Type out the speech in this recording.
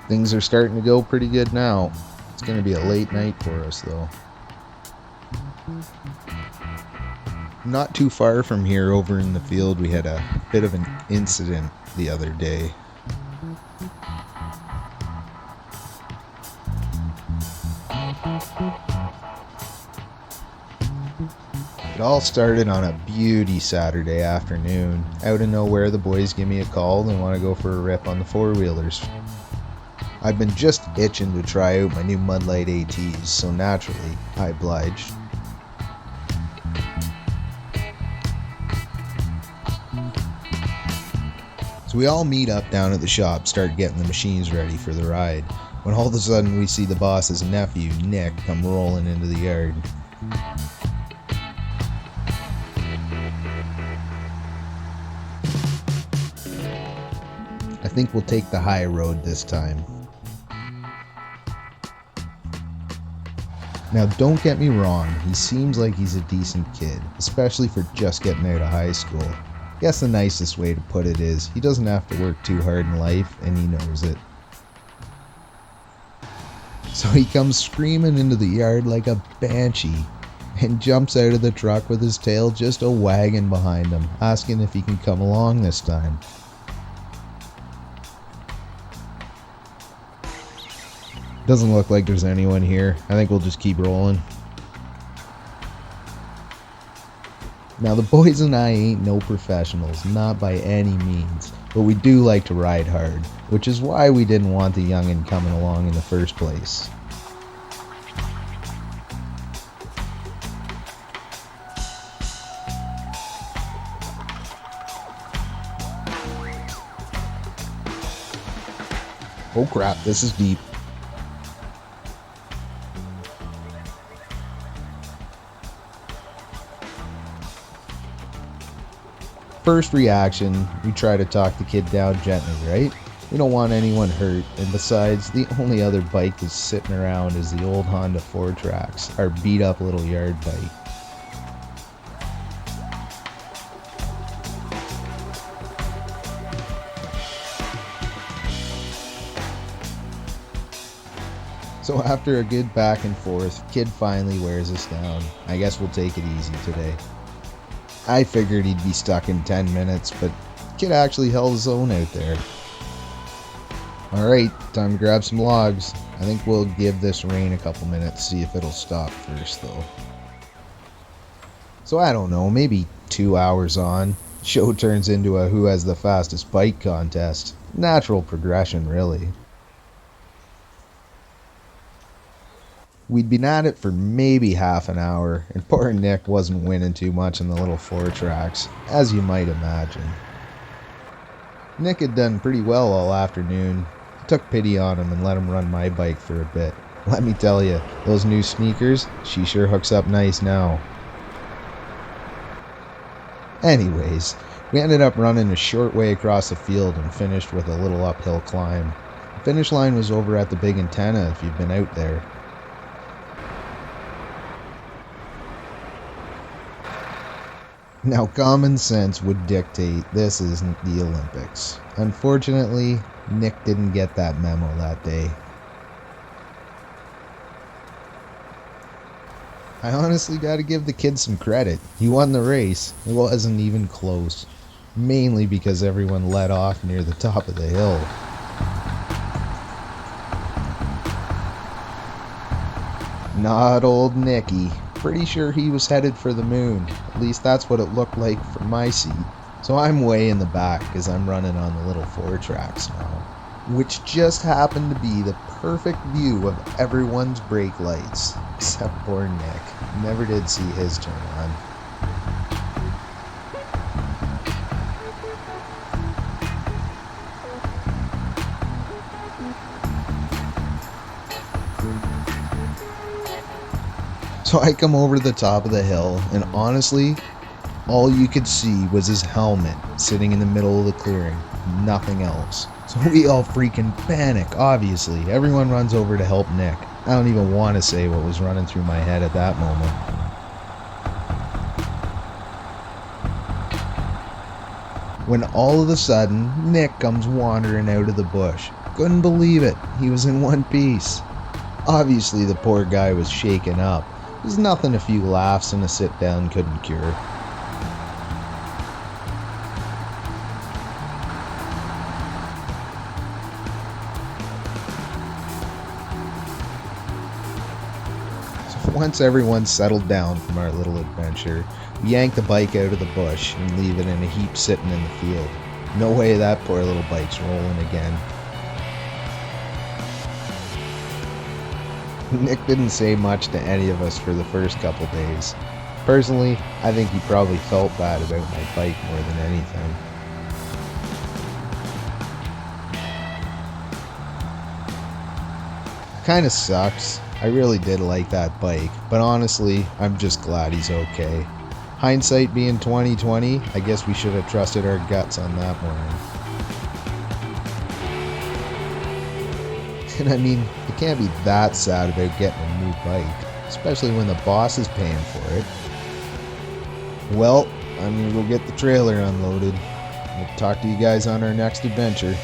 Things are starting to go pretty good now. It's going to be a late night for us though. Not too far from here, over in the field, we had a bit of an incident the other day. It all started on a beauty Saturday afternoon. Out of nowhere, the boys give me a call and want to go for a rip on the four-wheelers. I've been just itching to try out my new Mudlight ATs, so naturally, I obliged. So we all meet up down at the shop, start getting the machines ready for the ride, when all of a sudden we see the boss's nephew, Nick, come rolling into the yard. I think we'll take the high road this time. Now don't get me wrong, he seems like he's a decent kid, especially for just getting out of high school. Guess the nicest way to put it is, he doesn't have to work too hard in life, and he knows it. So he comes screaming into the yard like a banshee, and jumps out of the truck with his tail just a wagging behind him, asking if he can come along this time. Doesn't look like there's anyone here. I think we'll just keep rolling. Now the boys and I ain't no professionals, not by any means, but we do like to ride hard, which is why we didn't want the youngin' coming along in the first place. Oh crap, this is deep. First reaction, we try to talk the kid down gently, right? We don't want anyone hurt, and besides, the only other bike that's sitting around is the old Honda 4Trax, our beat up little yard bike. So after a good back and forth, kid finally wears us down. I guess we'll take it easy today. I figured he'd be stuck in 10 minutes, but kid actually held his own out there. Alright, time to grab some logs. I think we'll give this rain a couple minutes, see if it'll stop first though. So I don't know, maybe 2 hours on, show turns into a who has the fastest bike contest. Natural progression really. We'd been at it for maybe half an hour, and poor Nick wasn't winning too much in the little 4Trax, as you might imagine. Nick had done pretty well all afternoon. I took pity on him and let him run my bike for a bit. Let me tell you, those new sneakers, she sure hooks up nice now. Anyways, we ended up running a short way across the field and finished with a little uphill climb. The finish line was over at the big antenna if you've been out there. Now, common sense would dictate this isn't the Olympics. Unfortunately, Nick didn't get that memo that day. I honestly gotta give the kid some credit. He won the race. It wasn't even close. Mainly because everyone let off near the top of the hill. Not old Nicky. Pretty sure he was headed for the moon. At least that's what it looked like from my seat. So I'm way in the back as I'm running on the little 4Trax now, which just happened to be the perfect view of everyone's brake lights, except poor Nick. Never did see his turn on. So I come over to the top of the hill, and honestly, all you could see was his helmet sitting in the middle of the clearing. Nothing else. So we all freaking panic, obviously. Everyone runs over to help Nick. I don't even want to say what was running through my head at that moment. when all of a sudden Nick comes wandering out of the bush. Couldn't believe it, he was in one piece. Obviously the poor guy was shaken up. There's nothing a few laughs and a sit down couldn't cure. Once everyone settled down from our little adventure, we yanked the bike out of the bush and leave it in a heap sitting in the field. No way that poor little bike's rolling again. Nick didn't say much to any of us for the first couple days. Personally, I think he probably felt bad about my bike more than anything. Kinda sucks. I really did like that bike, but honestly, I'm just glad he's okay. Hindsight being 2020, I guess we should have trusted our guts on that morning. And I mean, you can't be that sad about getting a new bike, especially when the boss is paying for it. Well, I'm gonna go get the trailer unloaded. We'll talk to you guys on our next adventure.